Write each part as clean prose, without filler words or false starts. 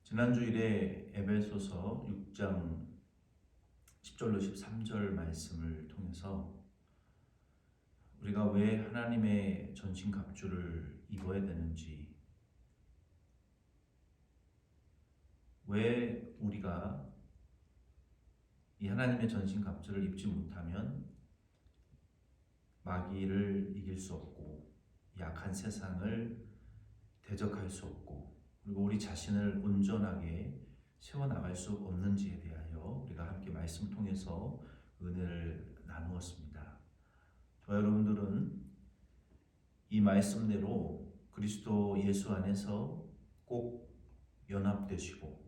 지난주일에 에베소서 6장 10절로 13절 말씀을 통해서 우리가 왜 하나님의 전신갑주를 입어야 되는지, 왜 우리가 이 하나님의 전신갑주를 입지 못하면 마귀를 이길 수 없고 약한 세상을 대적할 수 없고, 그리고 우리 자신을 온전하게 세워나갈 수 없는지에 대하여 우리가 함께 말씀 통해서 은혜를 나누었습니다. 저와 여러분들은 이 말씀대로 그리스도 예수 안에서 꼭 연합되시고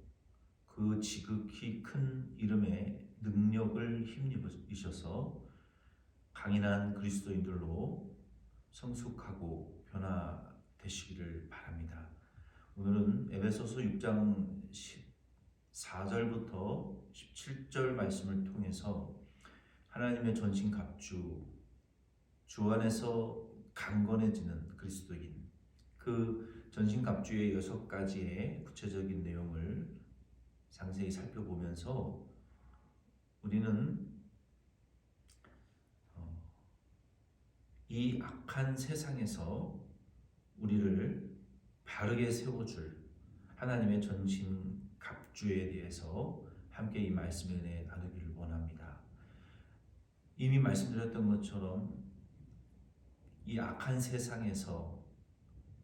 그 지극히 큰 이름의 능력을 힘입으셔서 강인한 그리스도인들로 성숙하고 변화되시기를 바랍니다. 오늘은 에베소서 6장 14절부터 17절 말씀을 통해서 하나님의 전신갑주, 주 안에서 강건해지는 그리스도인, 그 전신갑주의 6가지의 구체적인 내용을 상세히 살펴보면서 우리는 이 악한 세상에서 우리를 바르게 세워줄 하나님의 전신갑주에 대해서 함께 이 말씀의 은혜 나누기를 원합니다. 이미 말씀드렸던 것처럼 이 악한 세상에서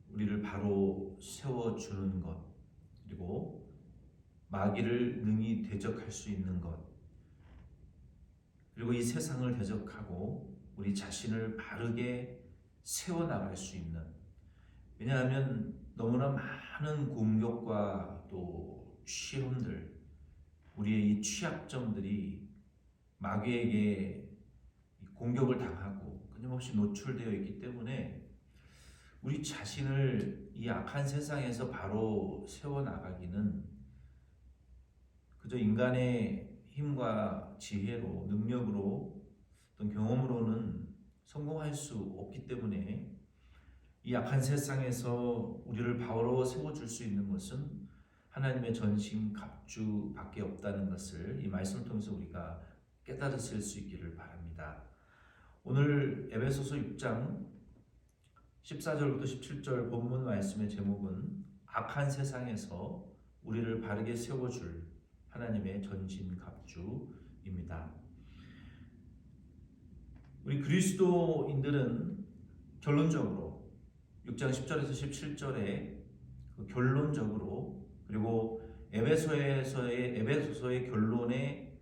우리를 바로 세워주는 것, 그리고 마귀를 능히 대적할 수 있는 것, 그리고 이 세상을 대적하고 우리 자신을 바르게 세워나갈 수 있는, 왜냐하면 너무나 많은 공격과 또 시험들, 우리의 이 취약점들이 마귀에게 공격을 당하고 끊임없이 노출되어 있기 때문에 우리 자신을 이 악한 세상에서 바로 세워나가기는 그저 인간의 힘과 지혜로, 능력으로, 어떤 경험으로는 성공할 수 없기 때문에 이 악한 세상에서 우리를 바로 세워줄 수 있는 것은 하나님의 전신갑주밖에 없다는 것을 이 말씀을 통해서 우리가 깨달으실 수 있기를 바랍니다. 오늘 에베소서 6장 14절부터 17절 본문 말씀의 제목은 악한 세상에서 우리를 바르게 세워줄 하나님의 전신갑주입니다. 우리 그리스도인들은 결론적으로 6장 10절에서 17절에 결론적으로, 그리고 에베소서의 결론의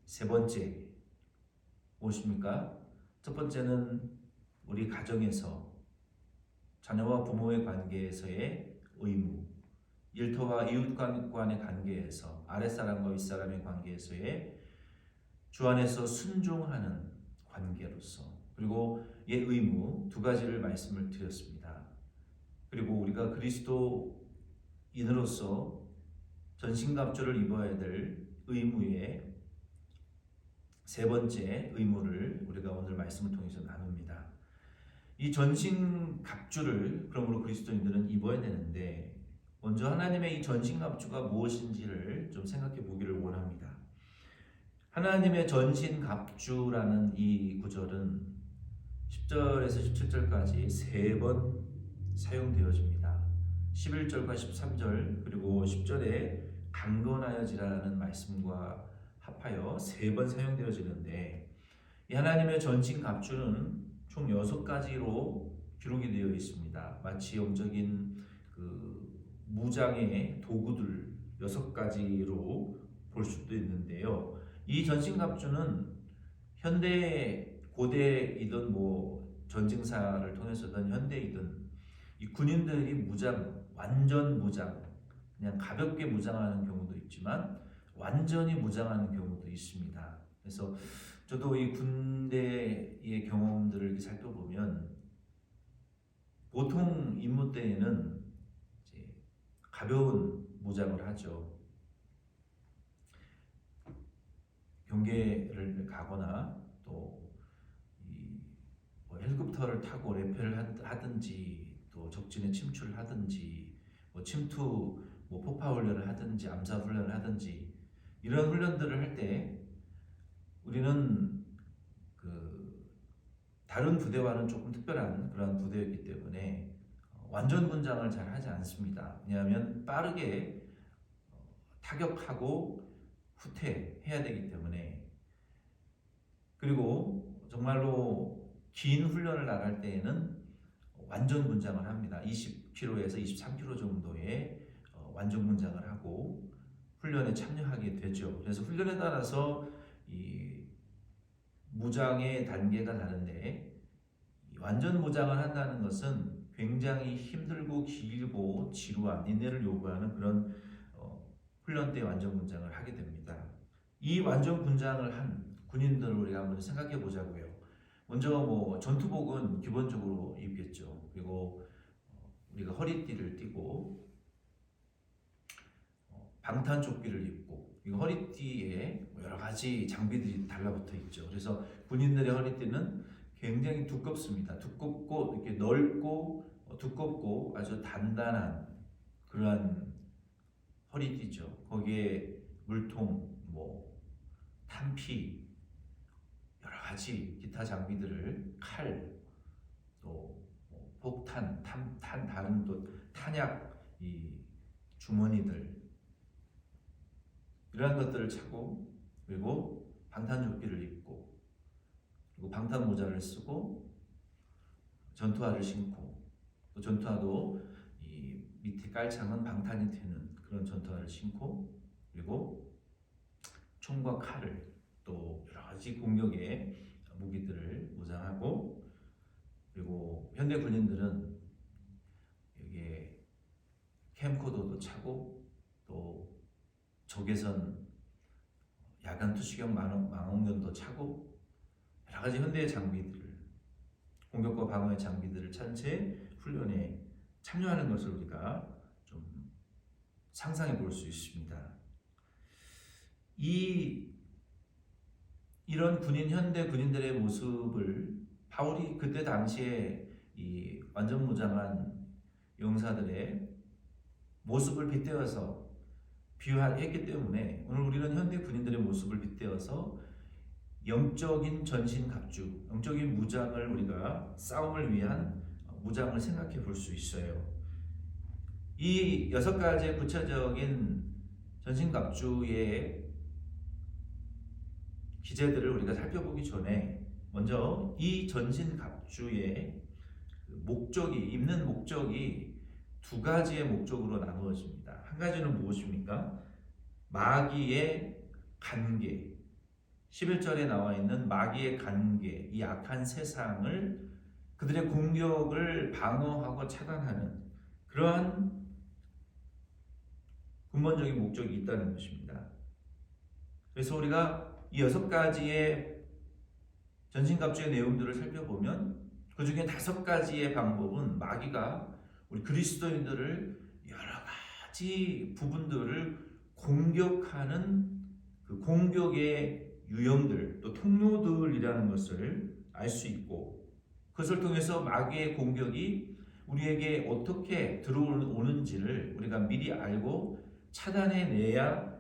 세 번째 무엇입니까? 첫 번째는 우리 가정에서 자녀와 부모의 관계에서의 의무, 일터와 이웃 간의 관계에서, 아랫사람과 윗사람의 관계에서의 주 안에서 순종하는 관계로서, 그리고 이 의무 두 가지를 말씀을 드렸습니다. 그리고 우리가 그리스도인으로서 전신갑주를 입어야 될 의무의 세 번째 의무를 우리가 오늘 말씀을 통해서 나눕니다. 이 전신갑주를 그러므로 그리스도인들은 입어야 되는데, 먼저 하나님의 이 전신갑주가 무엇인지를 좀 생각해 보기를 원합니다. 하나님의 전신갑주라는 이 구절은 10절에서 17절까지 세 번 사용되어집니다. 11절과 13절 그리고 10절에 강건하여지라는 말씀과 합하여 세 번 사용되어지는데, 이 하나님의 전신갑주는 총 6가지로 기록이 되어 있습니다. 마치 영적인 무장의 도구들 6가지로 볼 수도 있는데요. 이 전신갑주는 현대 고대이든 전쟁사를 통해서든 현대이든 이 군인들이 완전 무장, 그냥 가볍게 무장하는 경우도 있지만 완전히 무장하는 경우도 있습니다. 그래서 저도 이 군대의 경험들을 이렇게 살펴보면 보통 임무 때에는 이제 가벼운 무장을 하죠. 경계를 가거나 또 헬리콥터를 타고 레페를 하든지, 또 적진에 침투를 하든지, 침투 뭐 폭파 훈련을 하든지 암살 훈련을 하든지 이런 훈련들을 할 때 우리는 그 다른 부대와는 조금 특별한 그런 부대였기 때문에 완전 분장을 잘 하지 않습니다. 왜냐하면 빠르게 타격하고 후퇴해야 되기 때문에. 그리고 정말로 긴 훈련을 나갈 때에는 완전 분장을 합니다. 20km에서 23km 정도의 완전 분장을 하고 훈련에 참여하게 되죠. 그래서 훈련에 따라서 이 무장의 단계가 다른데, 완전 무장을 한다는 것은 굉장히 힘들고 길고 지루한 인내를 요구하는 그런 훈련 때 완전 분장을 하게 됩니다. 이 완전 분장을 한 군인들을 우리가 한번 생각해 보자고요. 먼저 뭐 전투복은 기본적으로 입겠죠. 그리고 우리가 허리띠를 띠고 방탄조끼를 입고, 이 허리띠에 여러 가지 장비들이 달라붙어 있죠. 그래서 군인들의 허리띠는 굉장히 두껍습니다. 두껍고 이렇게 넓고 두껍고 아주 단단한 그러한 허리띠죠. 거기에 물통, 뭐 탄피, 여러 가지 기타 장비들을, 칼, 또 폭탄, 다른 또 탄약, 이 주머니들, 이러한 것들을 차고, 그리고 방탄조끼를 입고, 그리고 방탄 모자를 쓰고, 전투화를 신고, 또 전투화도 이 밑에 깔창은 방탄이 되는 그런 전투화를 신고, 그리고 총과 칼을, 또 여러 가지 공격의 무기들을 무장하고, 그리고 현대 군인들은 여기에 캠코더도 차고, 또 적외선 야간 투시경 망원경도 차고, 여러 가지 현대의 장비들을, 공격과 방어의 장비들을 찬 채 훈련에 참여하는 것을 우리가 좀 상상해 볼 수 있습니다. 이런 현대 군인들의 모습을 바울이 그때 당시에 이 완전 무장한 용사들의 모습을 빗대어서 비유했기 때문에, 오늘 우리는 현대 군인들의 모습을 빗대어서 영적인 전신갑주, 영적인 무장을, 우리가 싸움을 위한 무장을 생각해 볼 수 있어요. 이 6가지의 구체적인 전신갑주의 기제들을 우리가 살펴보기 전에, 먼저 이 전신갑주의 입는 목적이 2가지의 목적으로 나누어집니다. 한 가지는 무엇입니까? 마귀의 간계, 11절에 나와 있는 마귀의 간계, 이 악한 세상을, 그들의 공격을 방어하고 차단하는 그러한 근본적인 목적이 있다는 것입니다. 그래서 우리가 이 6가지의 전신갑주의 내용들을 살펴보면 그 중에 5가지의 방법은 마귀가 우리 그리스도인들을 여러 가지 부분들을 공격하는 그 공격의 유형들, 또 통로들이라는 것을 알 수 있고, 그것을 통해서 마귀의 공격이 우리에게 어떻게 들어오는지를 우리가 미리 알고 차단해내야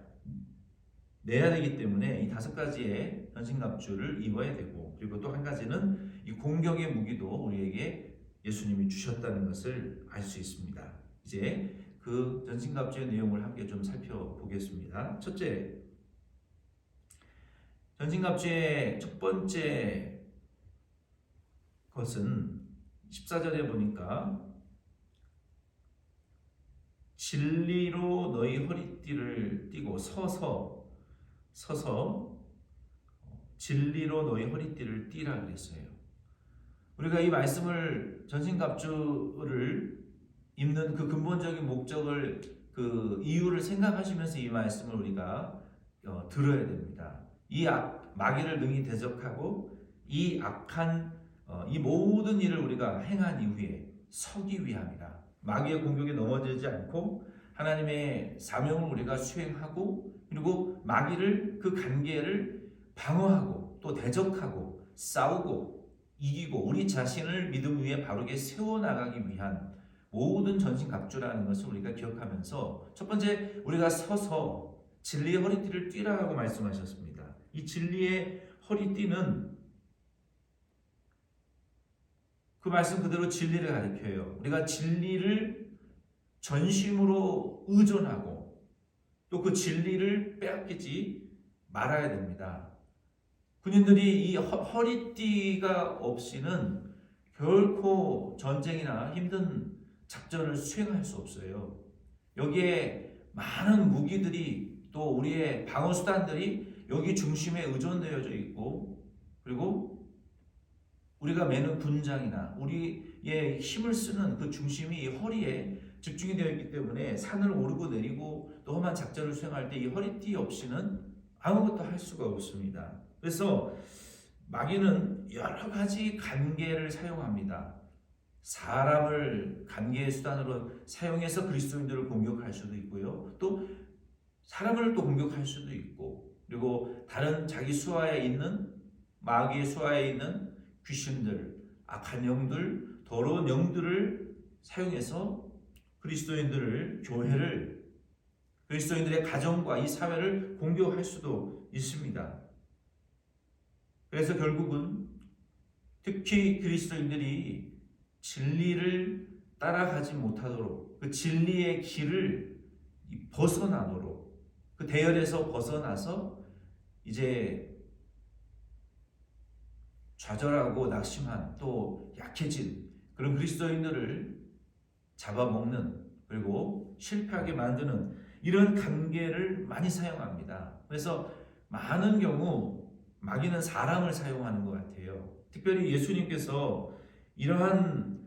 되기 때문에 이 5가지의 전신갑주를 입어야 되고, 그리고 또 한 가지는 이 공격의 무기도 우리에게 예수님이 주셨다는 것을 알 수 있습니다. 이제 그 전신갑주의 내용을 함께 좀 살펴보겠습니다. 첫째, 전신갑주의 첫 번째 것은 14절에 보니까 진리로 너희 허리띠를 띠고 서서 진리로 너희 허리띠를 띠라 그랬어요. 우리가 이 말씀을, 전신갑주를 입는 그 근본적인 목적을, 그 이유를 생각하시면서 이 말씀을 우리가 들어야 됩니다. 이 마귀를 능히 대적하고 이 악한 이 모든 일을 우리가 행한 이후에 서기 위함이라. 마귀의 공격에 넘어지지 않고 하나님의 사명을 우리가 수행하고, 그리고 마귀를, 그 관계를 방어하고 또 대적하고 싸우고 이기고 우리 자신을 믿음 위에 바르게 세워나가기 위한 모든 전신갑주라는 것을 우리가 기억하면서 첫 번째 우리가 서서 진리의 허리띠를 띠라고 말씀하셨습니다. 이 진리의 허리띠는 그 말씀 그대로 진리를 가리켜요. 우리가 진리를 전심으로 의존하고 또 그 진리를 빼앗기지 말아야 됩니다. 군인들이 이 허리띠가 없이는 결코 전쟁이나 힘든 작전을 수행할 수 없어요. 여기에 많은 무기들이 또 우리의 방어 수단들이 여기 중심에 의존되어져 있고, 그리고 우리가 매는 군장이나 우리의 힘을 쓰는 그 중심이 이 허리에 집중이 되어 있기 때문에 산을 오르고 내리고 또 험한 작전을 수행할 때 이 허리띠 없이는 아무것도 할 수가 없습니다. 그래서 마귀는 여러 가지 간계를 사용합니다. 사람을 간계의 수단으로 사용해서 그리스도인들을 공격할 수도 있고요. 또 사람을 또 공격할 수도 있고, 그리고 다른 자기 수하에 있는 마귀의 수하에 있는 귀신들, 악한 영들, 더러운 영들을 사용해서 그리스도인들을, 교회를, 그리스도인들의 가정과 이 사회를 공격할 수도 있습니다. 그래서 결국은 특히 그리스도인들이 진리를 따라가지 못하도록, 그 진리의 길을 벗어나도록, 그 대열에서 벗어나서 이제 좌절하고 낙심한 또 약해진 그런 그리스도인들을 잡아먹는, 그리고 실패하게 만드는 이런 관계를 많이 사용합니다. 그래서 많은 경우 마귀는 사람을 사용하는 것 같아요. 특별히 예수님께서 이러한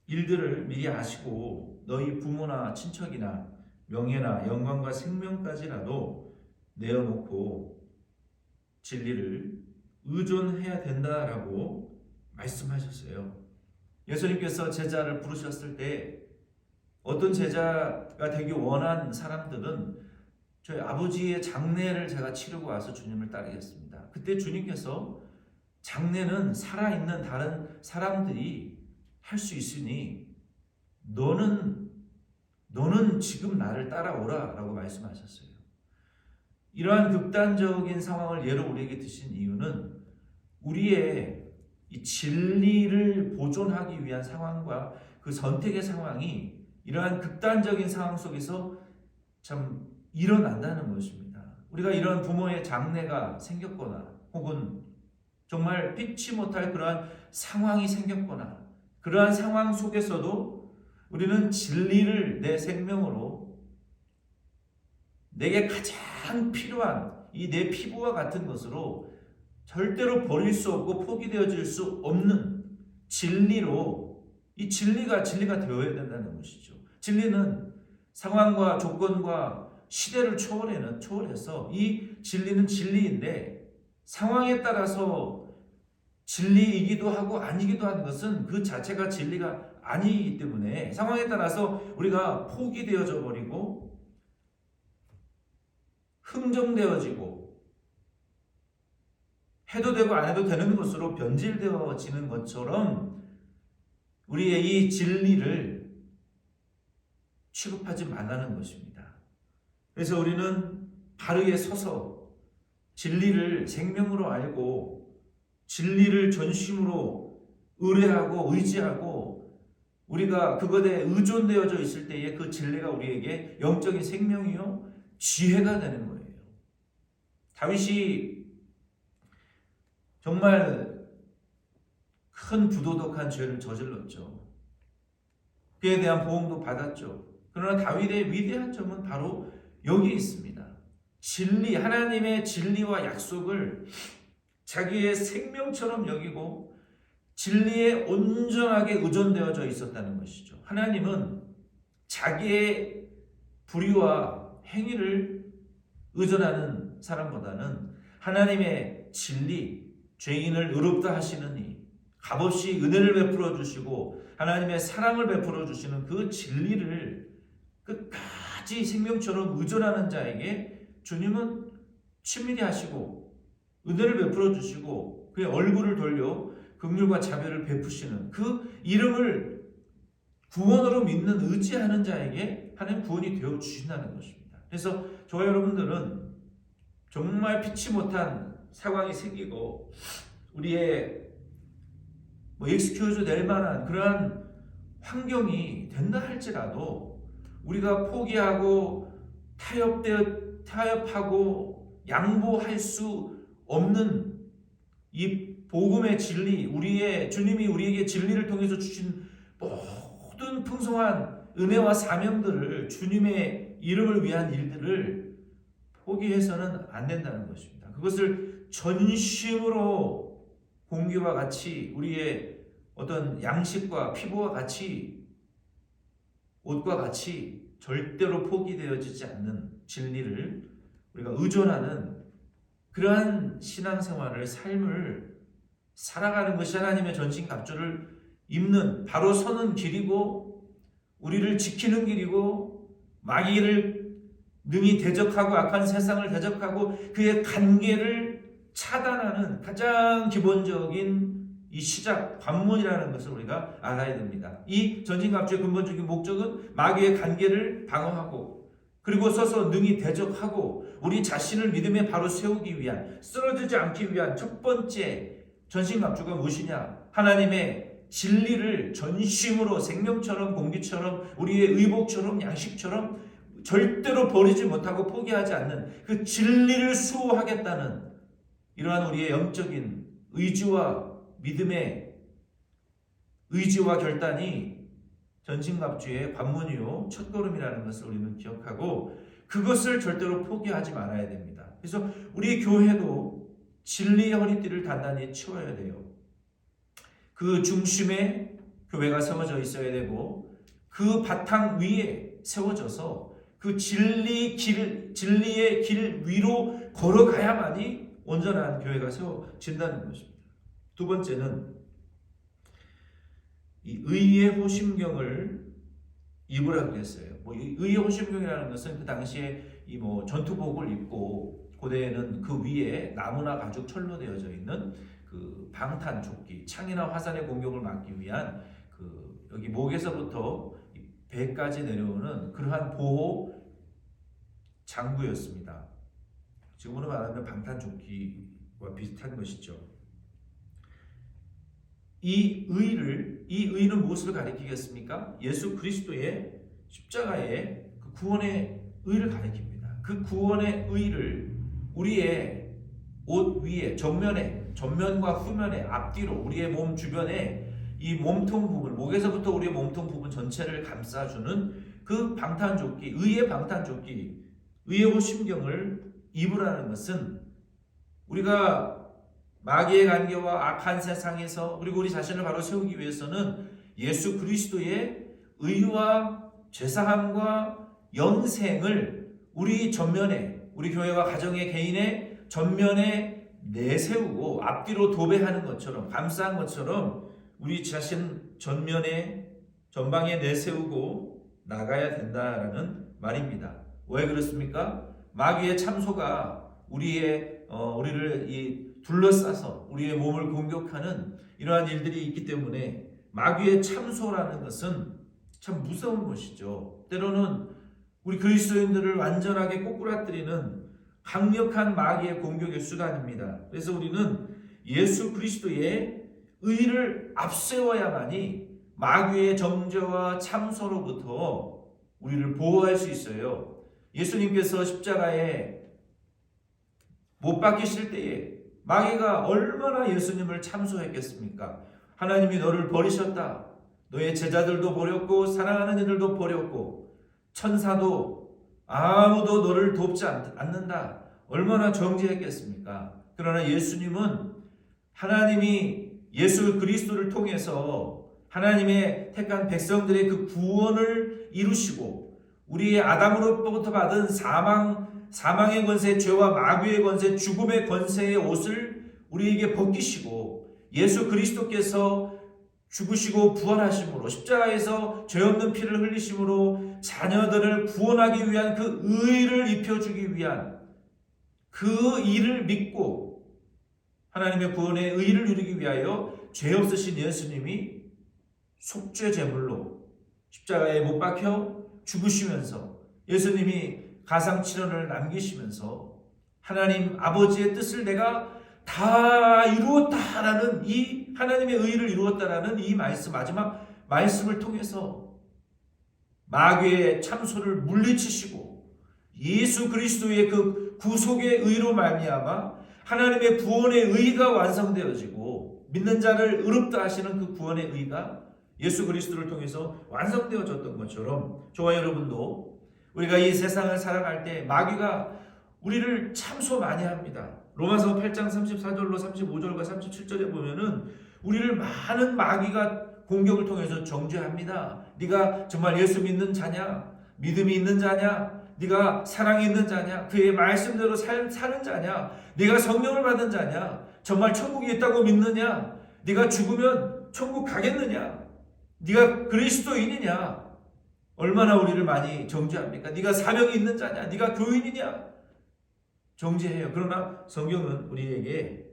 일들을 미리 아시고 너희 부모나 친척이나 명예나 영광과 생명까지라도 내어놓고 진리를 의존해야 된다라고 말씀하셨어요. 예수님께서 제자를 부르셨을 때 어떤 제자가 되기 원한 사람들은 저희 아버지의 장례를 제가 치르고 와서 주님을 따르겠습니다. 그때 주님께서 장례는 살아있는 다른 사람들이 할 수 있으니 너는 지금 나를 따라오라 라고 말씀하셨어요. 이러한 극단적인 상황을 예로 우리에게 드신 이유는 우리의 이 진리를 보존하기 위한 상황과 그 선택의 상황이 이러한 극단적인 상황 속에서 참 일어난다는 것입니다. 우리가 이런 부모의 장례가 생겼거나 혹은 정말 피치 못할 그러한 상황이 생겼거나 그러한 상황 속에서도 우리는 진리를 내 생명으로 내게 가장 필요한 이 내 피부와 같은 것으로 절대로 버릴 수 없고 포기되어질 수 없는 진리로 이 진리가 되어야 된다는 것이죠. 진리는 상황과 조건과 시대를 초월해서 이 진리는 진리인데 상황에 따라서 진리이기도 하고 아니기도 하는 것은 그 자체가 진리가 아니기 때문에 상황에 따라서 우리가 포기되어져 버리고 흥정되어지고 해도 되고 안 해도 되는 것으로 변질되어지는 것처럼 우리의 이 진리를 취급하지 말라는 것입니다. 그래서 우리는 바르게 서서 진리를 생명으로 알고 진리를 전심으로 의뢰하고 의지하고 우리가 그것에 의존되어져 있을 때에 그 진리가 우리에게 영적인 생명이요 지혜가 되는 거예요. 다윗이 정말 큰 부도덕한 죄를 저질렀죠. 그에 대한 보응도 받았죠. 그러나 다윗의 위대한 점은 바로 여기 있습니다. 진리, 하나님의 진리와 약속을 자기의 생명처럼 여기고 진리에 온전하게 의존되어져 있었다는 것이죠. 하나님은 자기의 불의와 행위를 의존하는 사람보다는 하나님의 진리, 죄인을 의롭다 하시느니 값없이 은혜를 베풀어 주시고 하나님의 사랑을 베풀어 주시는 그 진리를 끝까지 생명처럼 의존하는 자에게 주님은 친밀히 하시고 은혜를 베풀어 주시고 그의 얼굴을 돌려 긍휼과 자비를 베푸시는 그 이름을 구원으로 믿는 의지하는 자에게 하나님 구원이 되어 주신다는 것입니다. 그래서 저와 여러분들은 정말 피치 못한 상황이 생기고 우리의 익스큐즈 될 만한 그러한 환경이 된다 할지라도 우리가 포기하고 타협하고 양보할 수 없는 이 복음의 진리, 주님이 우리에게 진리를 통해서 주신 모든 풍성한 은혜와 사명들을, 주님의 이름을 위한 일들을 포기해서는 안 된다는 것입니다. 그것을 전심으로 공기와 같이, 우리의 어떤 양식과 피부와 같이, 옷과 같이 절대로 포기되어지지 않는 진리를 우리가 의존하는 그러한 신앙생활을, 삶을 살아가는 것이 하나님의 전신갑주를 입는, 바로 서는 길이고 우리를 지키는 길이고 마귀를 능히 대적하고 악한 세상을 대적하고 그의 관계를 차단하는 가장 기본적인 이 시작, 관문이라는 것을 우리가 알아야 됩니다. 이 전신갑주의 근본적인 목적은 마귀의 관계를 방어하고 그리고 서서 능히 대적하고 우리 자신을 믿음에 바로 세우기 위한, 쓰러지지 않기 위한 첫 번째 전신갑주가 무엇이냐? 하나님의 진리를 전심으로, 생명처럼, 공기처럼, 우리의 의복처럼, 양식처럼 절대로 버리지 못하고 포기하지 않는 그 진리를 수호하겠다는 이러한 우리의 영적인 의지와 믿음의 의지와 결단이 전신갑주의 관문이요 첫걸음이라는 것을 우리는 기억하고 그것을 절대로 포기하지 말아야 됩니다. 그래서 우리 교회도 진리의 허리띠를 단단히 치워야 돼요. 그 중심에 교회가 세워져 있어야 되고 그 바탕 위에 세워져서 그 진리의 길 위로 걸어가야만이 온전한 교회가 세워진다는 것입니다. 두 번째는 이 의의 호심경을 입으라 그랬어요. 의의 호심경이라는 것은 그 당시에 전투복을 입고 고대에는 그 위에 나무나 가죽 철로 되어져 있는 그 방탄조끼, 창이나 화살의 공격을 막기 위한 그 여기 목에서부터 배까지 내려오는 그러한 보호 장구였습니다. 지금으로 말하면 방탄조끼와 비슷한 것이죠. 이 의는 무엇을 가리키겠습니까? 예수 그리스도의 십자가의 그 구원의 의를 가리킵니다. 그 구원의 의를 우리의 옷 위에, 전면과 후면에, 앞뒤로, 우리의 몸 주변에 이 몸통 부분, 목에서부터 우리의 몸통 부분 전체를 감싸주는 그 방탄조끼, 의의 방탄조끼, 의의 호심경을 입으라는 것은 우리가 마귀의 관계와 악한 세상에서 그리고 우리 자신을 바로 세우기 위해서는 예수 그리스도의 의와 죄사함과 영생을 우리 전면에, 우리 교회와 가정의 개인의 전면에 내세우고 앞뒤로 도배하는 것처럼, 감싸는 것처럼 우리 자신 전방에 내세우고 나가야 된다라는 말입니다. 왜 그렇습니까? 마귀의 참소가 우리를 둘러싸서 우리의 몸을 공격하는 이러한 일들이 있기 때문에 마귀의 참소라는 것은 참 무서운 것이죠. 때로는 우리 그리스도인들을 완전하게 꼬꾸라뜨리는 강력한 마귀의 공격의 수단입니다. 그래서 우리는 예수 그리스도의 의를 앞세워야만이 마귀의 정죄와 참소로부터 우리를 보호할 수 있어요. 예수님께서 십자가에 못 박히실 때에 마귀가 얼마나 예수님을 참소했겠습니까? 하나님이 너를 버리셨다. 너의 제자들도 버렸고 사랑하는 이들도 버렸고 천사도 아무도 너를 돕지 않는다. 얼마나 정죄했겠습니까? 그러나 예수님은 하나님이 예수 그리스도를 통해서 하나님의 택한 백성들의 그 구원을 이루시고 우리의 아담으로부터 받은 사망의 권세, 죄와 마귀의 권세, 죽음의 권세의 옷을 우리에게 벗기시고 예수 그리스도께서 죽으시고 부활하심으로 십자가에서 죄 없는 피를 흘리심으로 자녀들을 구원하기 위한 그 의를 입혀주기 위한 그 일을 믿고 하나님의 구원의 의를 누리기 위하여 죄 없으신 예수님이 속죄 제물로 십자가에 못 박혀 죽으시면서 예수님이 가상칠언을 남기시면서 하나님 아버지의 뜻을 내가 다 이루었다라는 이 하나님의 의를 이루었다라는 이 말씀, 마지막 말씀을 통해서 마귀의 참소를 물리치시고 예수 그리스도의 그 구속의 의로 말미암아 하나님의 구원의 의가 완성되어지고 믿는 자를 의롭다 하시는 그 구원의 의가 예수 그리스도를 통해서 완성되어졌던 것처럼 저와 여러분도 우리가 이 세상을 살아갈 때 마귀가 우리를 참소 많이 합니다. 로마서 8장 34절로 35절과 37절에 보면은 우리를 많은 마귀가 공격을 통해서 정죄합니다. 네가 정말 예수 믿는 자냐? 믿음이 있는 자냐? 네가 사랑이 있는 자냐? 그의 말씀대로 사는 자냐? 네가 성령을 받은 자냐? 정말 천국이 있다고 믿느냐? 네가 죽으면 천국 가겠느냐? 네가 그리스도인이냐? 얼마나 우리를 많이 정죄합니까? 네가 사명이 있는 자냐? 네가 교인이냐? 정죄해요. 그러나 성경은 우리에게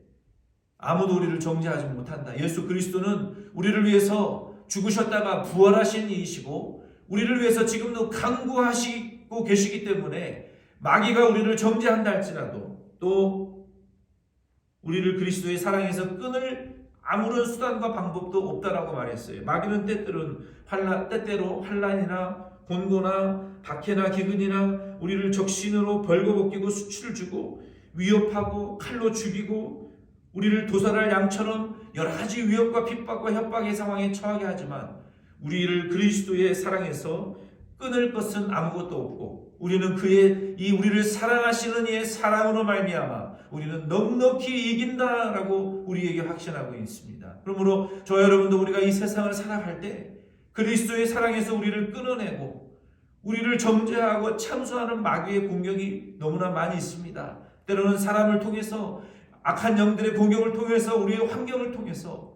아무도 우리를 정죄하지 못한다. 예수 그리스도는 우리를 위해서 죽으셨다가 부활하신 이이시고 우리를 위해서 지금도 강구하시고 계시기 때문에 마귀가 우리를 정죄한다 할지라도 또 우리를 그리스도의 사랑에서 끊을 아무런 수단과 방법도 없다라고 말했어요. 마귀는 때때로 환난이나 곤고나 박해나 기근이나 우리를 적신으로 벌거벗기고 수치를 주고 위협하고 칼로 죽이고 우리를 도살할 양처럼 여러 가지 위협과 핍박과 협박의 상황에 처하게 하지만 우리를 그리스도의 사랑에서 끊을 것은 아무것도 없고 우리는 그의 이 우리를 사랑하시는 이의 사랑으로 말미암아 우리는 넉넉히 이긴다라고 우리에게 확신하고 있습니다. 그러므로 저 여러분도 우리가 이 세상을 살아갈 때 그리스도의 사랑에서 우리를 끊어내고 우리를 정죄하고 참소하는 마귀의 공격이 너무나 많이 있습니다. 때로는 사람을 통해서 악한 영들의 공격을 통해서 우리의 환경을 통해서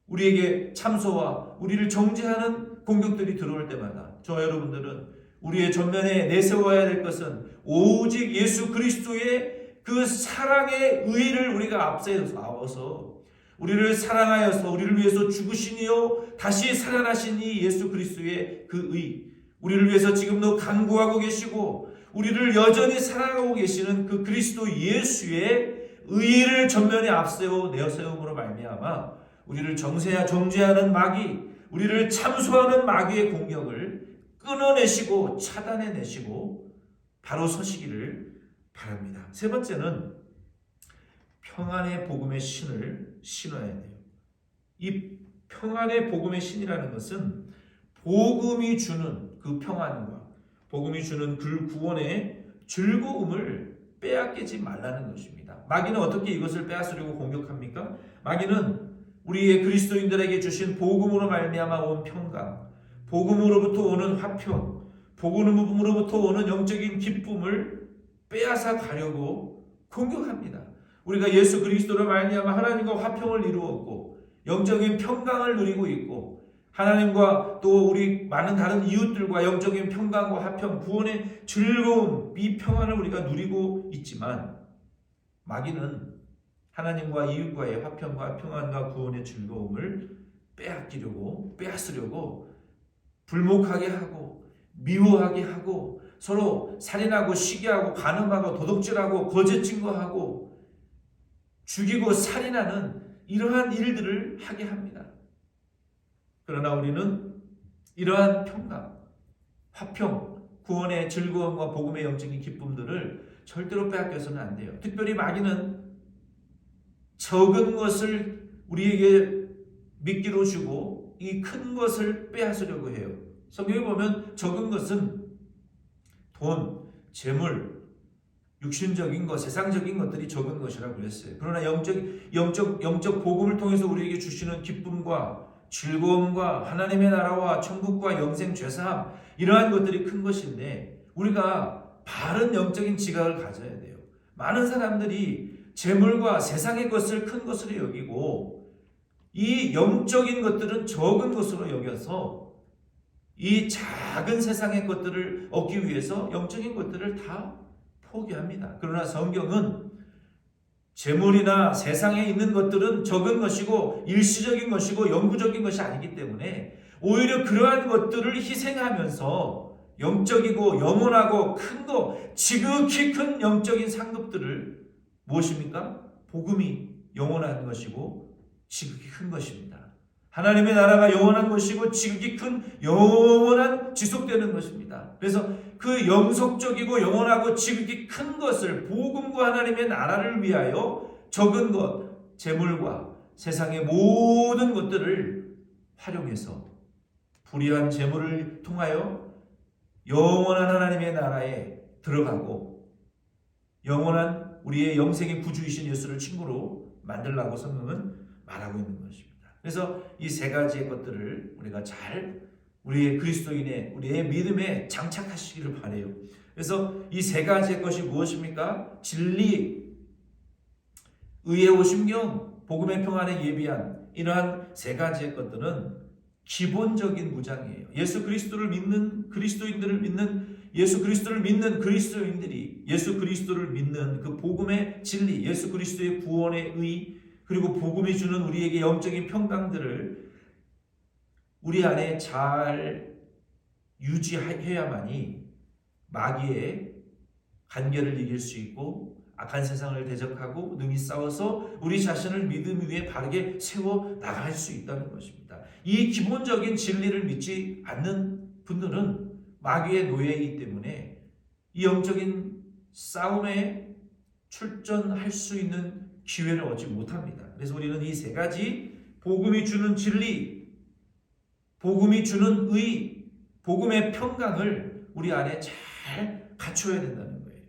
우리에게 참소와 우리를 정죄하는 공격들이 들어올 때마다 저와 여러분들은 우리의 전면에 내세워야 될 것은 오직 예수 그리스도의 그 사랑의 의를 우리가 앞세워서 우리를 사랑하여서 우리를 위해서 죽으시니요 다시 살아나신 이 예수 그리스도의 그 의, 우리를 위해서 지금도 간구하고 계시고 우리를 여전히 사랑하고 계시는 그 그리스도 예수의 의를 전면에 앞세워 내세움으로 말미암아 우리를 정죄하는 마귀, 우리를 참소하는 마귀의 공격을 끊어내시고 차단해내시고 바로 서시기를 바랍니다. 세 번째는 평안의 복음의 신을 신어야 돼요. 이 평안의 복음의 신이라는 것은 복음이 주는 그 평안과 복음이 주는 그 구원의 즐거움을 빼앗기지 말라는 것입니다. 마귀는 어떻게 이것을 빼앗으려고 공격합니까? 마귀는 우리의 그리스도인들에게 주신 복음으로 말미암아 온 평강, 복음으로부터 오는 화평, 복음으로부터 오는 영적인 기쁨을 빼앗아 가려고 공격합니다. 우리가 예수 그리스도로 말미암아 하나님과 화평을 이루었고 영적인 평강을 누리고 있고 하나님과 또 우리 많은 다른 이웃들과 영적인 평강과 화평, 구원의 즐거움, 이 평안을 우리가 누리고 있지만 마귀는 하나님과 이웃과의 화평과 평안과 구원의 즐거움을 빼앗으려고 불목하게 하고 미워하게 하고 서로 살인하고 시기하고 간음하고 도둑질하고 거짓 증거하고 죽이고 살인하는 이러한 일들을 하게 합니다. 그러나 우리는 이러한 평강, 화평, 구원의 즐거움과 복음의 영적인 기쁨들을 절대로 빼앗겨서는 안 돼요. 특별히 마귀는 적은 것을 우리에게 미끼로 주고 이 큰 것을 빼앗으려고 해요. 성경에 보면 적은 것은 돈, 재물, 육신적인 것, 세상적인 것들이 적은 것이라고 그랬어요. 그러나 영적 복음을 통해서 우리에게 주시는 기쁨과 즐거움과 하나님의 나라와 천국과 영생 죄사함 이러한 것들이 큰 것인데 우리가 바른 영적인 지각을 가져야 돼요. 많은 사람들이 재물과 세상의 것을 큰 것으로 여기고 이 영적인 것들은 적은 것으로 여겨서 이 작은 세상의 것들을 얻기 위해서 영적인 것들을 다 포기합니다. 그러나 성경은 재물이나 세상에 있는 것들은 적은 것이고 일시적인 것이고 영구적인 것이 아니기 때문에 오히려 그러한 것들을 희생하면서 영적이고 영원하고 큰 거, 지극히 큰 영적인 상급들을 무엇입니까? 복음이 영원한 것이고 지극히 큰 것입니다. 하나님의 나라가 영원한 것이고 지극히 큰 영원한 지속되는 것입니다. 그래서 그 영속적이고 영원하고 지극히 큰 것을, 복음과 하나님의 나라를 위하여 적은 것, 재물과 세상의 모든 것들을 활용해서 불의한 재물을 통하여 영원한 하나님의 나라에 들어가고 영원한 우리의 영생의 구주이신 예수를 친구로 만들라고 성경은 말하고 있는 것입니다. 그래서 이 세 가지의 것들을 우리가 잘 우리의 그리스도인의 우리의 믿음에 장착하시기를 바라요. 그래서 이 세 가지의 것이 무엇입니까? 진리, 의의 오심경, 복음의 평안에 예비한 이러한 세 가지의 것들은 기본적인 무장이에요. 예수 그리스도를 믿는 그리스도인들을 믿는 예수 그리스도를 믿는 그리스도인들이 예수 그리스도를 믿는 그 복음의 진리, 예수 그리스도의 구원의 의, 그리고 복음이 주는 우리에게 영적인 평강들을 우리 안에 잘 유지해야만이 마귀의 간계를 이길 수 있고 악한 세상을 대적하고 능히 싸워서 우리 자신을 믿음 위에 바르게 세워 나갈 수 있다는 것입니다. 이 기본적인 진리를 믿지 않는 분들은 마귀의 노예이기 때문에 이 영적인 싸움에 출전할 수 있는 기회를 얻지 못합니다. 그래서 우리는 이 세 가지, 복음이 주는 진리, 복음이 주는 의, 복음의 평강을 우리 안에 잘 갖춰야 된다는 거예요.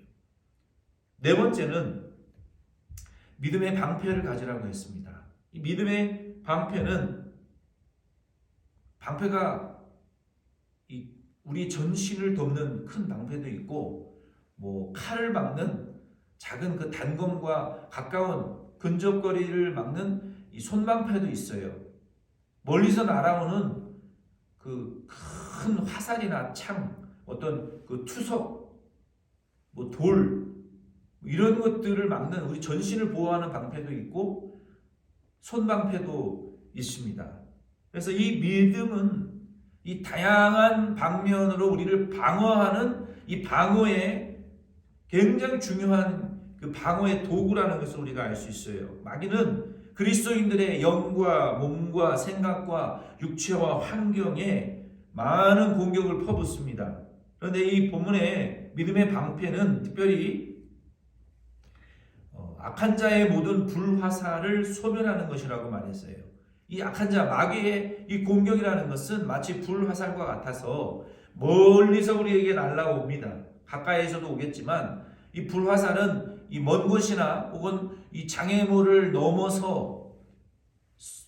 네 번째는 믿음의 방패를 가지라고 했습니다. 이 믿음의 방패가 우리 전신을 덮는 큰 방패도 있고, 칼을 막는 작은 그 단검과 가까운 근접거리를 막는 이 손방패도 있어요. 멀리서 날아오는 그 큰 화살이나 창, 어떤 그 투석, 돌, 이런 것들을 막는 우리 전신을 보호하는 방패도 있고 손방패도 있습니다. 그래서 이 믿음은 이 다양한 방면으로 우리를 방어하는 이 방어에 굉장히 중요한 그 방어의 도구라는 것을 우리가 알 수 있어요. 마귀는 그리스도인들의 영과 몸과 생각과 육체와 환경에 많은 공격을 퍼붓습니다. 그런데 이 본문의 믿음의 방패는 특별히 악한 자의 모든 불화살을 소멸하는 것이라고 말했어요. 이 악한 자, 마귀의 이 공격이라는 것은 마치 불화살과 같아서 멀리서 우리에게 날아옵니다. 가까이에서도 오겠지만 이 불화살은 이 먼 곳이나 혹은 이 장애물을 넘어서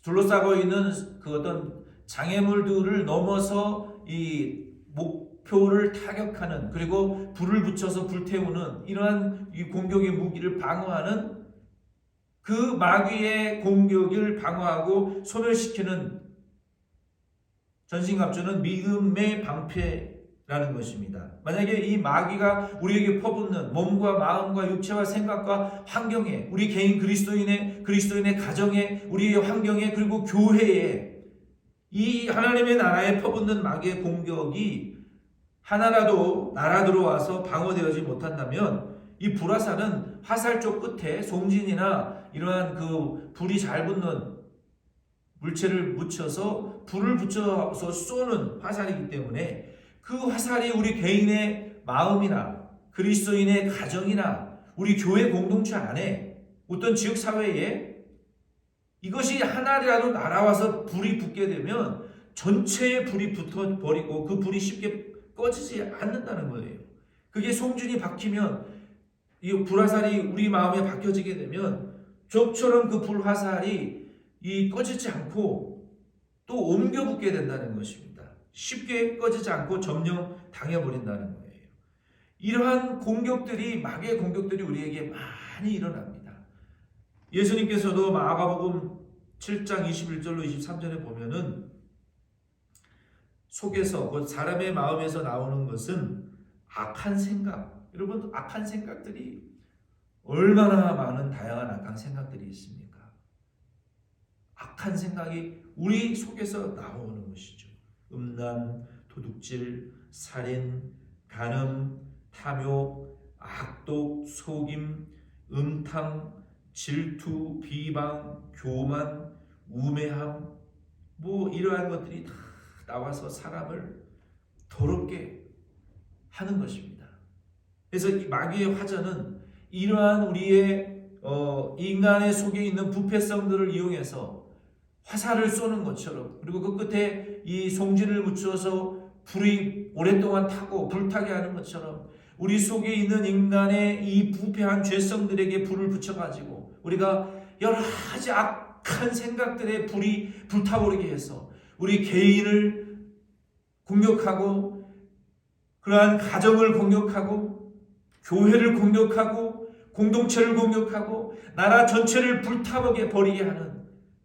둘러싸고 있는 그 어떤 장애물들을 넘어서 이 목표를 타격하는, 그리고 불을 붙여서 불태우는 이러한 이 공격의 무기를 방어하는 그 마귀의 공격을 방어하고 소멸시키는 전신갑주는 믿음의 방패라는 것입니다. 만약에 이 마귀가 우리에게 퍼붓는 몸과 마음과 육체와 생각과 환경에, 우리 개인 그리스도인의 가정에, 우리의 환경에, 그리고 교회에 이 하나님의 나라에 퍼붓는 마귀의 공격이 하나라도 날아 들어와서 방어되지 못한다면 이 불화살은 화살 쪽 끝에 송진이나 이러한 그 불이 잘 붙는 물체를 묻혀서 불을 붙여서 쏘는 화살이기 때문에 그 화살이 우리 개인의 마음이나 그리스도인의 가정이나 우리 교회 공동체 안에 어떤 지역사회에 이것이 하나라도 날아와서 불이 붙게 되면 전체에 불이 붙어버리고 그 불이 쉽게 꺼지지 않는다는 거예요. 그게 송진이 박히면 이 불화살이 우리 마음에 박혀지게 되면 좀처럼 그 불화살이 꺼지지 않고 또 옮겨 붙게 된다는 것입니다. 쉽게 꺼지지 않고 점령 당해버린다는 거예요. 이러한 공격들이, 마귀의 공격들이 우리에게 많이 일어납니다. 예수님께서도 마가복음 7장 21절로 23절에 보면은 속에서, 곧 사람의 마음에서 나오는 것은 악한 생각. 여러분, 악한 생각들이 얼마나 많은 다양한 악한 생각들이 있습니까? 악한 생각이 우리 속에서 나오는 것이죠. 음란, 도둑질, 살인, 간음, 탐욕, 악독, 속임, 음탕, 질투, 비방, 교만, 우매함, 이러한 것들이 다 나와서 사람을 더럽게 하는 것입니다. 그래서 이 마귀의 화전은 이러한 우리의 인간의 속에 있는 부패성들을 이용해서 화살을 쏘는 것처럼, 그리고 그 끝에 이 송진을 붙여서 불이 오랫동안 타고 불타게 하는 것처럼 우리 속에 있는 인간의 이 부패한 죄성들에게 불을 붙여가지고 우리가 여러 가지 악한 생각들에 불이 불타오르게 해서 우리 개인을 공격하고 그러한 가정을 공격하고 교회를 공격하고 공동체를 공격하고 나라 전체를 불타버리게 버리게 하는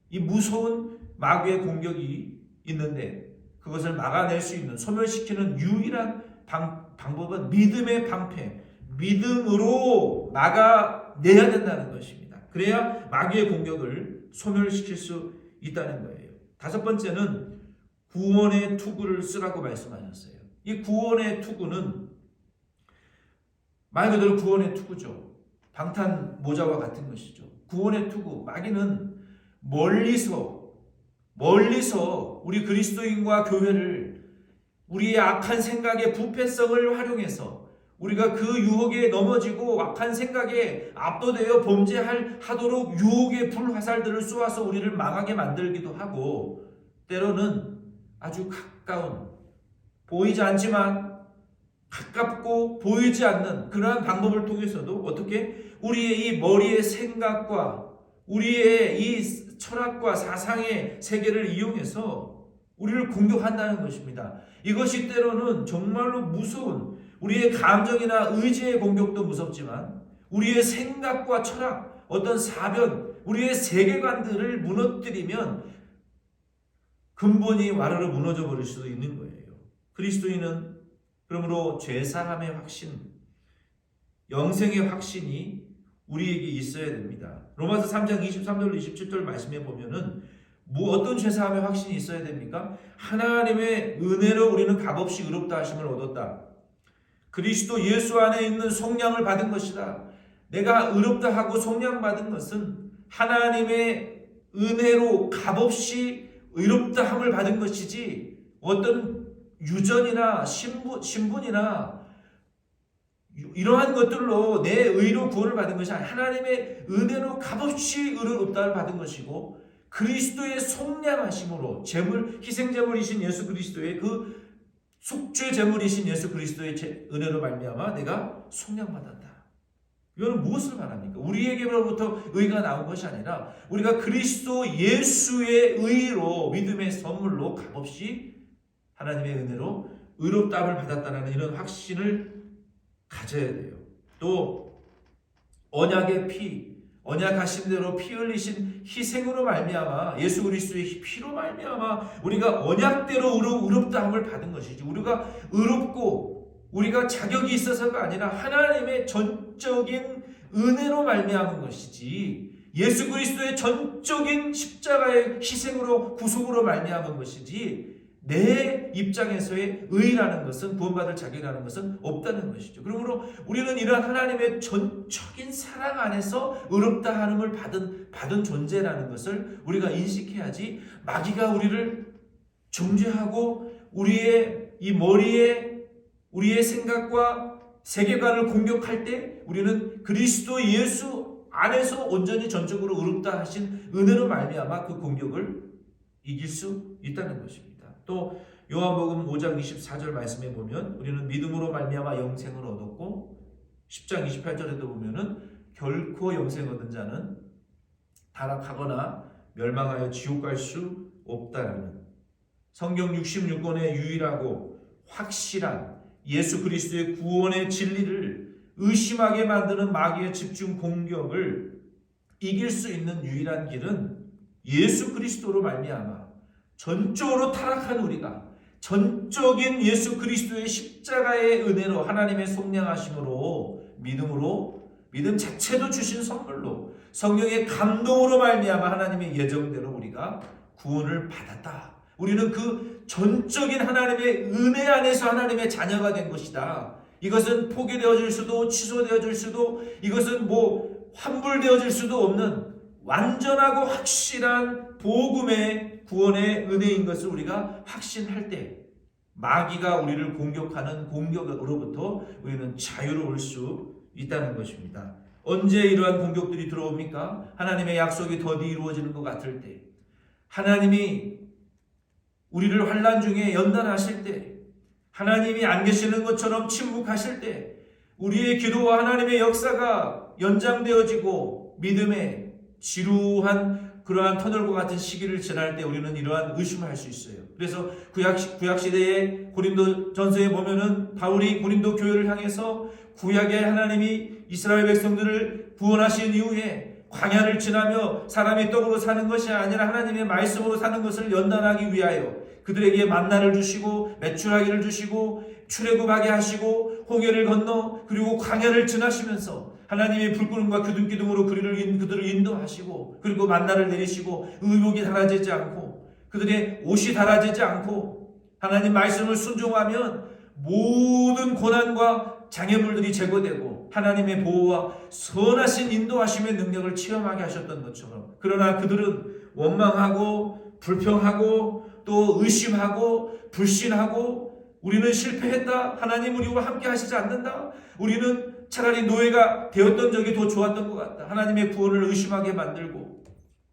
이 무서운 마귀의 공격이 있는데, 그것을 막아낼 수 있는, 소멸시키는 유일한 방법은 믿음의 방패, 믿음으로 막아내야 된다는 것입니다. 그래야 마귀의 공격을 소멸시킬 수 있다는 거예요. 다섯 번째는 구원의 투구를 쓰라고 말씀하셨어요. 이 구원의 투구는 말 그대로 구원의 투구죠. 방탄 모자와 같은 것이죠. 구원의 투구, 마귀는 멀리서 우리 그리스도인과 교회를 우리의 악한 생각의 부패성을 활용해서 우리가 그 유혹에 넘어지고 악한 생각에 압도되어 범죄하도록 유혹의 불화살들을 쏘아서 우리를 망하게 만들기도 하고, 때로는 아주 가까운, 보이지 않지만 가깝고 보이지 않는 그러한 방법을 통해서도 어떻게 우리의 이 머리의 생각과 우리의 이 철학과 사상의 세계를 이용해서 우리를 공격한다는 것입니다. 이것이 때로는 정말로 무서운, 우리의 감정이나 의지의 공격도 무섭지만 우리의 생각과 철학, 어떤 사변, 우리의 세계관들을 무너뜨리면 근본이 와르르 무너져 버릴 수도 있는 거예요. 그리스도인은 그러므로 죄사함의 확신, 영생의 확신이 우리에게 있어야 됩니다. 로마서 3장 23절 27절 말씀해 보면은 어떤 죄사함의 확신이 있어야 됩니까? 하나님의 은혜로 우리는 값없이 의롭다 하심을 얻었다. 그리스도 예수 안에 있는 속량을 받은 것이다. 내가 의롭다 하고 속량 받은 것은 하나님의 은혜로 값없이 의롭다 함을 받은 것이지 어떤 유전이나 신분이나 이러한 것들로 내 의로 구원을 받은 것이 아니라 하나님의 은혜로 값없이 의롭다를 받은 것이고, 그리스도의 속량하심으로 희생제물이신 예수 그리스도의 그 속죄 제물이신 예수 그리스도의 은혜로 말미암아 내가 속량받았다. 이거는 무엇을 말합니까? 우리에게로부터 의가 나온 것이 아니라 우리가 그리스도 예수의 의로, 믿음의 선물로 값없이 하나님의 은혜로 의롭다함을 받았다는 이런 확신을 가져야 돼요. 또 언약의 피, 언약하신 대로 피 흘리신 희생으로 말미암아, 예수 그리스도의 피로 말미암아 우리가 언약대로 의롭다함을 받은 것이지, 우리가 의롭고 우리가 자격이 있어서가 아니라 하나님의 전적인 은혜로 말미암은 것이지, 예수 그리스도의 전적인 십자가의 희생으로 구속으로 말미암은 것이지, 내 입장에서의 의라는 것은, 구원받을 자격이라는 것은 없다는 것이죠. 그러므로 우리는 이러한 하나님의 전적인 사랑 안에서 의롭다 함을 받은 존재라는 것을 우리가 인식해야지, 마귀가 우리를 정죄하고 우리의 이 머리에 우리의 생각과 세계관을 공격할 때 우리는 그리스도 예수 안에서 온전히 전적으로 의롭다 하신 은혜로 말미암아 그 공격을 이길 수 있다는 것입니다. 또 요한복음 5장 24절 말씀에 보면 우리는 믿음으로 말미암아 영생을 얻었고, 10장 28절에도 보면은 결코 영생 얻은 자는 타락하거나 멸망하여 지옥 갈 수 없다라는, 성경 66권의 유일하고 확실한 예수 그리스도의 구원의 진리를 의심하게 만드는 마귀의 집중 공격을 이길 수 있는 유일한 길은 예수 그리스도로 말미암아 전적으로 타락한 우리가 전적인 예수 그리스도의 십자가의 은혜로, 하나님의 속량하심으로, 믿음 자체도 주신 선물로, 성령의 감동으로 말미암아 하나님의 예정대로 우리가 구원을 받았다. 우리는 그 전적인 하나님의 은혜 안에서 하나님의 자녀가 된 것이다. 이것은 포기되어질 수도 취소되어질 수도 이것은 환불되어질 수도 없는 완전하고 확실한 복음의 구원의 은혜인 것을 우리가 확신할 때 마귀가 우리를 공격하는 공격으로부터 우리는 자유로울 수 있다는 것입니다. 언제 이러한 공격들이 들어옵니까? 하나님의 약속이 더디 이루어지는 것 같을 때, 하나님이 우리를 환난 중에 연단하실 때, 하나님이 안 계시는 것처럼 침묵하실 때, 우리의 기도와 하나님의 역사가 연장되어지고 믿음의 지루한 그러한 터널과 같은 시기를 지날 때 우리는 이러한 의심을 할 수 있어요. 그래서 구약시대의 고린도전서에 보면은 바울이 고린도 교회를 향해서 구약의 하나님이 이스라엘 백성들을 구원하신 이후에 광야를 지나며 사람이 떡으로 사는 것이 아니라 하나님의 말씀으로 사는 것을 연단하기 위하여 그들에게 만나를 주시고 메추라기를 주시고 출애굽하게 하시고 홍해를 건너 그리고 광야를 지나시면서 하나님의 불구름과 기둥으로 그들을 인도하시고 그리고 만나를 내리시고 의복이 닳아지지 않고 그들의 옷이 닳아지지 않고 하나님 말씀을 순종하면 모든 고난과 장애물들이 제거되고 하나님의 보호와 선하신 인도하심의 능력을 체험하게 하셨던 것처럼 그러나 그들은 원망하고 불평하고 또 의심하고 불신하고 우리는 실패했다. 하나님 우리와 함께 하시지 않는다. 우리는 차라리 노예가 되었던 적이 더 좋았던 것 같다. 하나님의 구원을 의심하게 만들고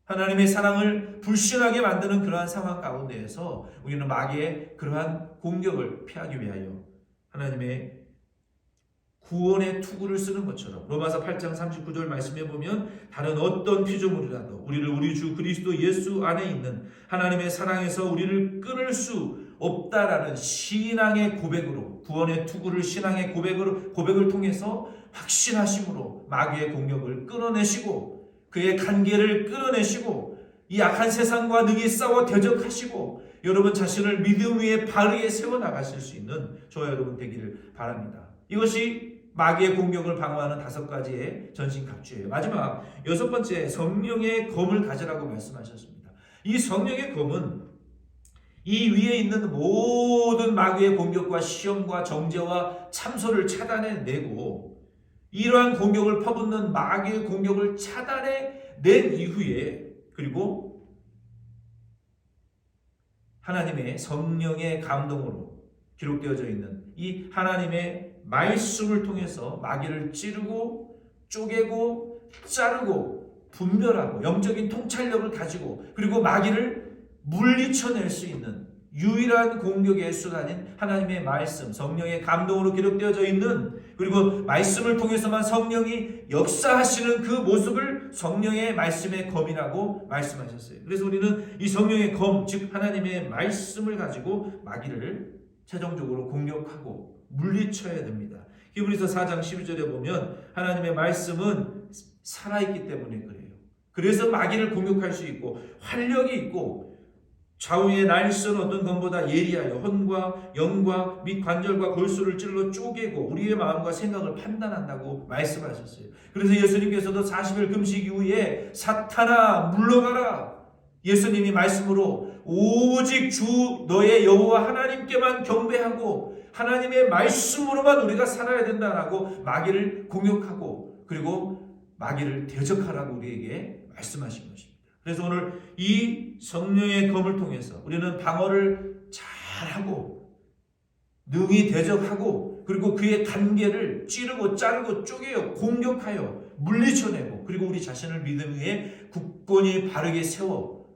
하나님의 사랑을 불신하게 만드는 그러한 상황 가운데에서 우리는 마귀의 그러한 공격을 피하기 위하여 하나님의 구원의 투구를 쓰는 것처럼 로마서 8장 39절 말씀에 보면 다른 어떤 피조물이라도 우리를 우리 주 그리스도 예수 안에 있는 하나님의 사랑에서 우리를 끊을 수 없다라는 신앙의 고백으로 구원의 투구를 신앙의 고백을 통해서 확신하심으로 마귀의 공격을 끊어내시고 그의 간계를 끊어내시고 이 악한 세상과 능히 싸워 대적하시고 여러분 자신을 믿음 위에 바르게 세워나가실 수 있는 저와 여러분 되기를 바랍니다. 이것이 마귀의 공격을 방어하는 5가지의 전신갑주예요. 마지막 6번째 성령의 검을 가지라고 말씀하셨습니다. 이 성령의 검은 이 위에 있는 모든 마귀의 공격과 시험과 정죄와 참소를 차단해내고 이러한 공격을 퍼붓는 마귀의 공격을 차단해낸 이후에 그리고 하나님의 성령의 감동으로 기록되어져 있는 이 하나님의 말씀을 통해서 마귀를 찌르고 쪼개고 자르고 분별하고 영적인 통찰력을 가지고 그리고 마귀를 물리쳐낼 수 있는 유일한 공격의 수단인 하나님의 말씀, 성령의 감동으로 기록되어져 있는 그리고 말씀을 통해서만 성령이 역사하시는 그 모습을 성령의 말씀의 검이라고 말씀하셨어요. 그래서 우리는 이 성령의 검, 즉 하나님의 말씀을 가지고 마귀를 최종적으로 공격하고 물리쳐야 됩니다. 히브리서 4장 12절에 보면 하나님의 말씀은 살아있기 때문에 그래요. 그래서 마귀를 공격할 수 있고 활력이 있고 좌우의 날선 어떤 검보다 예리하여 혼과 영과 및 관절과 골수를 찔러 쪼개고 우리의 마음과 생각을 판단한다고 말씀하셨어요. 그래서 예수님께서도 40일 금식 이후에 사탄아 물러가라 예수님이 말씀으로 오직 주 너의 여호와 하나님께만 경배하고 하나님의 말씀으로만 우리가 살아야 된다라고 마귀를 공격하고 그리고 마귀를 대적하라고 우리에게 말씀하신 것입니다. 그래서 오늘 이 성령의 검을 통해서 우리는 방어를 잘하고 능히 대적하고 그리고 그의 간계를 찌르고 자르고 쪼개어 공격하여 물리쳐내고 그리고 우리 자신을 믿음 위에 굳건히 바르게 세워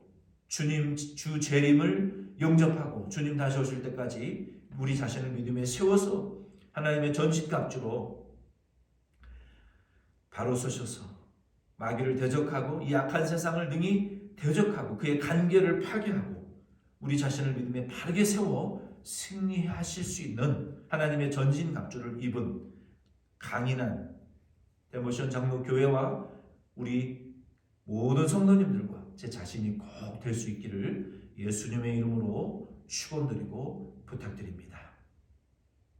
주님 주 재림을 영접하고 주님 다시 오실 때까지 우리 자신을 믿음에 세워서 하나님의 전신갑주로 바로 서셔서 마귀를 대적하고 이 악한 세상을 능히 대적하고 그의 간계를 파괴하고 우리 자신을 믿음에 바르게 세워 승리하실 수 있는 하나님의 전신갑주를 입은 강인한 데모션 장로교회와 우리 모든 성도님들과 제 자신이 꼭 될 수 있기를 예수님의 이름으로 축원드리고 부탁드립니다.